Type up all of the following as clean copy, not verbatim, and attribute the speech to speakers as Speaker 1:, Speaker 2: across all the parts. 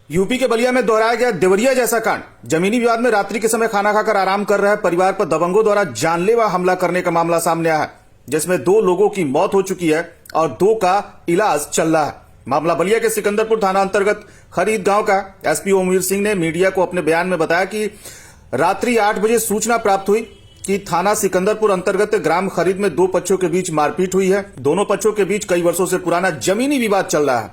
Speaker 1: UP के बलिया में दोहराया गया देवरिया जैसा कांड। जमीनी विवाद में रात्रि के समय खाना खाकर आराम कर रहे परिवार पर दबंगों द्वारा जानलेवा हमला करने का मामला सामने आया है, जिसमें 2 लोगों की मौत हो चुकी है और 2 का इलाज चल रहा है। मामला बलिया के सिकंदरपुर थाना अंतर्गत खरीद गांव का। एसपी ओमवीर सिंह ने मीडिया को अपने बयान में बताया कि रात्रि 8 बजे सूचना प्राप्त हुई कि थाना सिकंदरपुर अंतर्गत ग्राम खरीद में 2 पक्षों के बीच मारपीट हुई है। दोनों पक्षों के बीच कई वर्षों से पुराना जमीनी विवाद चल रहा है,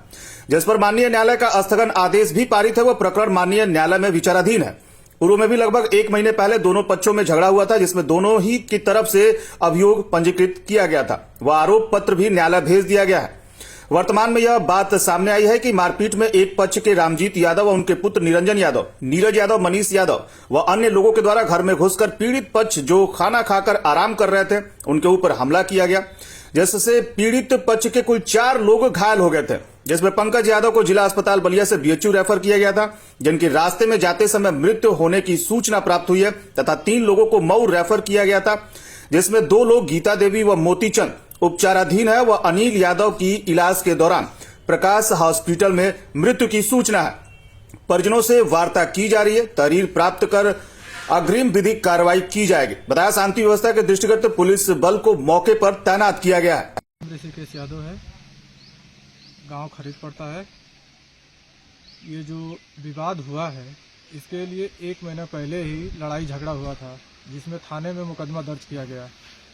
Speaker 1: जिस पर माननीय न्यायालय का स्थगन आदेश भी पारित है। वह प्रकरण माननीय न्यायालय में विचाराधीन है। पूर्व में भी लगभग 1 महीने पहले दोनों पक्षों में झगड़ा हुआ था, जिसमें दोनों ही की तरफ से अभियोग पंजीकृत किया गया था। वह आरोप पत्र भी न्यायालय भेज दिया गया है। वर्तमान में यह बात सामने आई है कि मारपीट में एक पक्ष के रामजीत यादव व उनके पुत्र निरंजन यादव, नीरज यादव, मनीष यादव व अन्य लोगों के द्वारा घर में घुसकर पीड़ित पक्ष जो खाना खाकर आराम कर रहे थे उनके ऊपर हमला किया गया, जिससे पीड़ित पक्ष के कुल 4 लोग घायल हो गए थे, जिसमें पंकज यादव को जिला अस्पताल बलिया से बीएचयू रेफर किया गया था, जिनकी रास्ते में जाते समय मृत्यु होने की सूचना प्राप्त हुई है, तथा 3 लोगों को मऊ रेफर किया गया था, जिसमें 2 लोग गीता देवी व मोतीचंद उपचाराधीन है व अनिल यादव की इलाज के दौरान प्रकाश हॉस्पिटल में मृत्यु की सूचना है। परिजनों से वार्ता की जा रही है। तहरीर प्राप्त कर अग्रिम विधिक कार्रवाई की जाएगी। बताया शांति व्यवस्था के दृष्टिगत पुलिस बल को मौके पर तैनात किया गया है।
Speaker 2: ऋषिकेश यादव है, गांव खरीद पड़ता है। ये जो विवाद हुआ है इसके लिए 1 महीना पहले ही लड़ाई झगड़ा हुआ था, जिसमें थाने में मुकदमा दर्ज किया गया,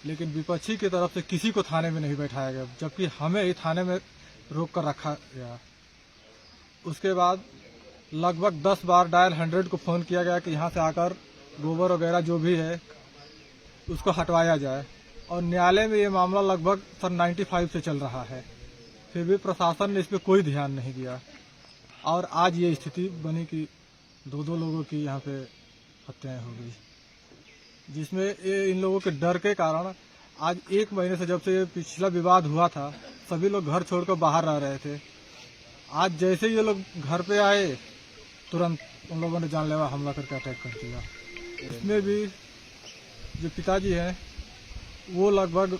Speaker 2: लेकिन विपक्षी की तरफ से किसी को थाने में नहीं बैठाया गया, जबकि हमें ही थाने में रोक कर रखा गया। उसके बाद लगभग 10 बार डायल 100 को फ़ोन किया गया कि यहाँ से आकर गोबर वगैरह जो भी है उसको हटवाया जाए, और न्यायालय में ये मामला लगभग सन 95 से चल रहा है। फिर भी प्रशासन ने इस पर कोई ध्यान नहीं दिया, और आज ये स्थिति बनी कि 2 लोगों की यहाँ पे हत्याएं हो गई, जिसमें इन लोगों के डर के कारण आज 1 महीने से, जब से ये पिछला विवाद हुआ था, सभी लोग घर छोड़कर बाहर रह रहे थे। आज जैसे ये लोग घर पे आए तुरंत उन लोगों ने जानलेवा हमला करके अटैक कर दिया। इसमें भी जो पिताजी हैं वो लगभग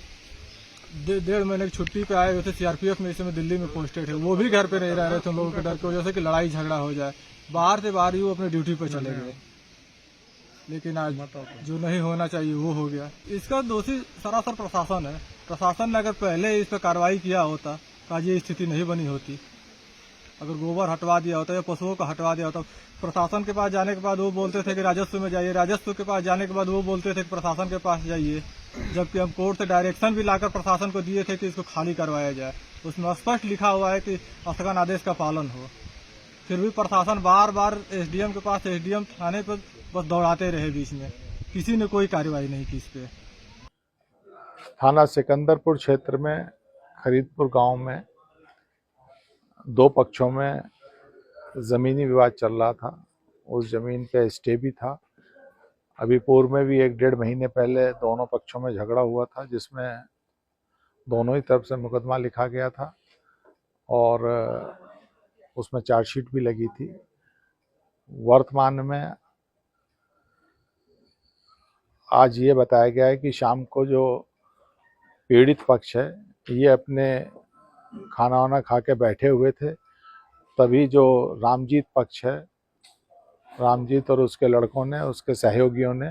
Speaker 2: 1.5 महीने की छुट्टी पे आए हुए थे। सीआरपीएफ में इस समय दिल्ली में पोस्टेड है। वो भी घर पे नहीं रह रहे थे उन लोगों के डर की वजह से कि लड़ाई झगड़ा हो जाए। बाहर से बाहर ही वो अपने ड्यूटी पे चले गए, लेकिन आज जो नहीं होना चाहिए वो हो गया। इसका दोषी सरासर प्रशासन है। प्रशासन ने अगर पहले इस पर कार्रवाई किया होता तो आज ये स्थिति नहीं बनी होती। अगर गोबर हटवा दिया होता या पशुओं को हटवा दिया होता, प्रशासन के पास जाने के बाद वो बोलते थे कि राजस्व में जाइए, राजस्व के पास जाने के बाद वो बोलते थे कि प्रशासन के पास जाइए, जबकि हम कोर्ट से डायरेक्शन भी लाकर प्रशासन को दिए थे कि इसको खाली करवाया जाए। उसमें स्पष्ट लिखा हुआ है कि स्थगन आदेश का पालन हो। फिर भी प्रशासन बार बार एसडीएम के पास, एसडीएम थाने पर बस दौड़ाते रहे, बीच में किसी ने कोई कार्रवाई नहीं की इस पे।
Speaker 3: थाना सिकंदरपुर क्षेत्र में खरीदपुर गांव में 2 पक्षों में ज़मीनी विवाद चल रहा था। उस ज़मीन पे स्टे भी था। अभी पूर्व में भी 1-1.5 महीने पहले दोनों पक्षों में झगड़ा हुआ था, जिसमें दोनों ही तरफ से मुकदमा लिखा गया था और उसमें चार्जशीट भी लगी थी। वर्तमान में आज ये बताया गया है कि शाम को जो पीड़ित पक्ष है ये अपने खाना वाना खा के बैठे हुए थे, तभी जो रामजीत पक्ष है, रामजीत और उसके लड़कों ने, उसके सहयोगियों ने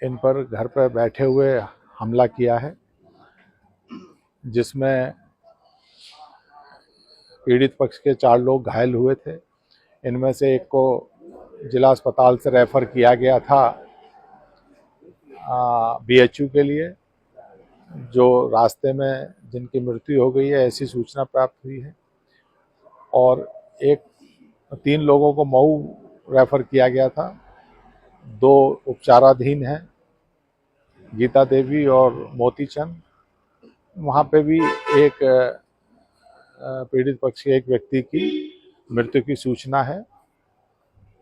Speaker 3: इन पर घर पर बैठे हुए हमला किया है, जिसमें पीड़ित पक्ष के 4 लोग घायल हुए थे। इनमें से एक को जिला अस्पताल से रेफर किया गया था बीएचयू के लिए, जो रास्ते में जिनकी मृत्यु हो गई है ऐसी सूचना प्राप्त हुई है, और 3 लोगों को मऊ रेफर किया गया था। 2 उपचाराधीन हैं, गीता देवी और मोतीचंद। वहाँ पे भी एक पीड़ित पक्ष के एक व्यक्ति की मृत्यु की सूचना है।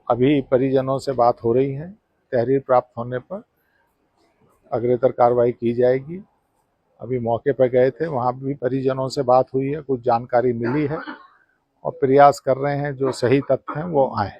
Speaker 3: अभी परिजनों से बात हो रही है। तहरीर प्राप्त होने पर अग्रेतर कार्रवाई की जाएगी। अभी मौके पर गए थे, वहाँ भी परिजनों से बात हुई है, कुछ जानकारी मिली है और प्रयास कर रहे हैं जो सही तथ्य हैं वो आए।